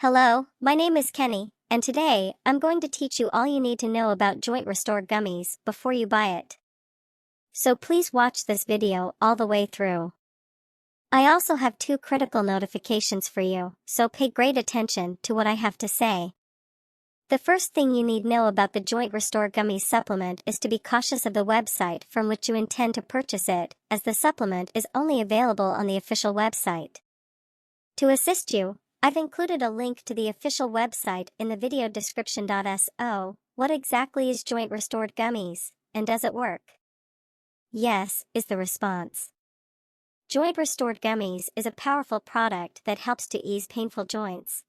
Hello, my name is Kenny, and today I'm going to teach you all you need to know about JointRestore Gummies before you buy it. So please watch this video all the way through. I also have two critical notifications for you, so pay great attention to what I have to say. The first thing you need to know about the JointRestore Gummies supplement is to be cautious of the website from which you intend to purchase it, as the supplement is only available on the official website. To assist you, I've included a link to the official website in the video description. So, what exactly is JointRestore Gummies, and does it work? Yes, is the response. JointRestore Gummies is a powerful product that helps to ease painful joints.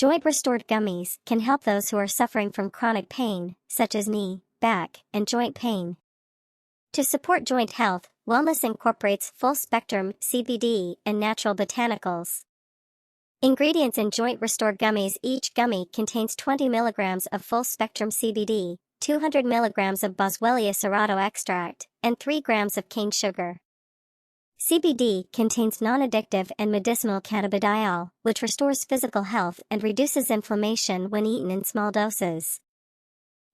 JointRestore Gummies can help those who are suffering from chronic pain, such as knee, back, and joint pain. To support joint health, wellness incorporates full-spectrum CBD and natural botanicals. Ingredients in JointRestore Gummies: each gummy contains 20 milligrams of full-spectrum CBD, 200 milligrams of Boswellia serrato extract, and 3 grams of cane sugar. CBD contains non-addictive and medicinal cannabidiol, which restores physical health and reduces inflammation when eaten in small doses.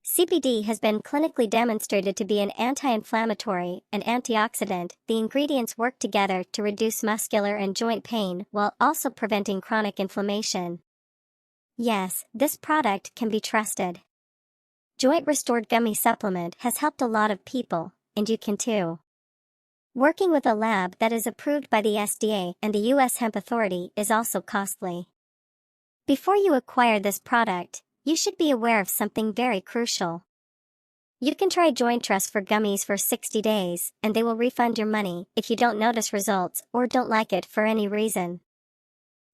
CBD has been clinically demonstrated to be an anti-inflammatory and antioxidant. The ingredients work together to reduce muscular and joint pain while also preventing chronic inflammation. Yes, this product can be trusted. JointRestore Gummy Supplement has helped a lot of people, and you can too. Working with a lab that is approved by the FDA and the U.S. Hemp Authority is also costly. Before you acquire this product, you should be aware of something very crucial. You can try JointRestore Gummies for 60 days, and they will refund your money if you don't notice results or don't like it for any reason.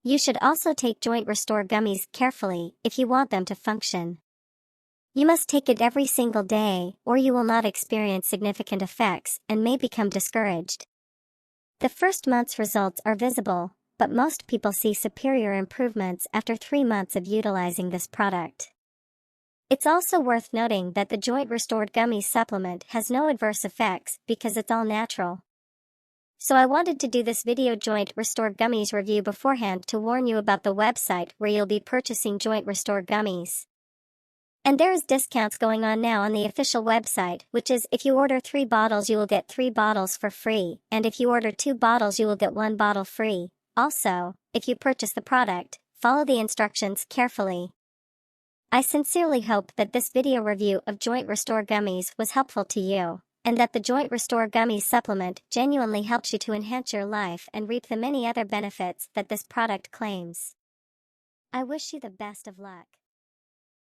You should also take JointRestore Gummies carefully if you want them to function. You must take it every single day, or you will not experience significant effects and may become discouraged. The first month's results are visible, but most people see superior improvements after 3 months of utilizing this product. It's also worth noting that the JointRestore Gummies supplement has no adverse effects because it's all natural. So I wanted to do this video JointRestore Gummies review beforehand to warn you about the website where you'll be purchasing JointRestore Gummies. And there is discounts going on now on the official website, which is if you order 3 bottles you will get 3 bottles for free, and if you order 2 bottles you will get 1 bottle free. Also, if you purchase the product, follow the instructions carefully. I sincerely hope that this video review of JointRestore Gummies was helpful to you, and that the JointRestore Gummies supplement genuinely helps you to enhance your life and reap the many other benefits that this product claims. I wish you the best of luck.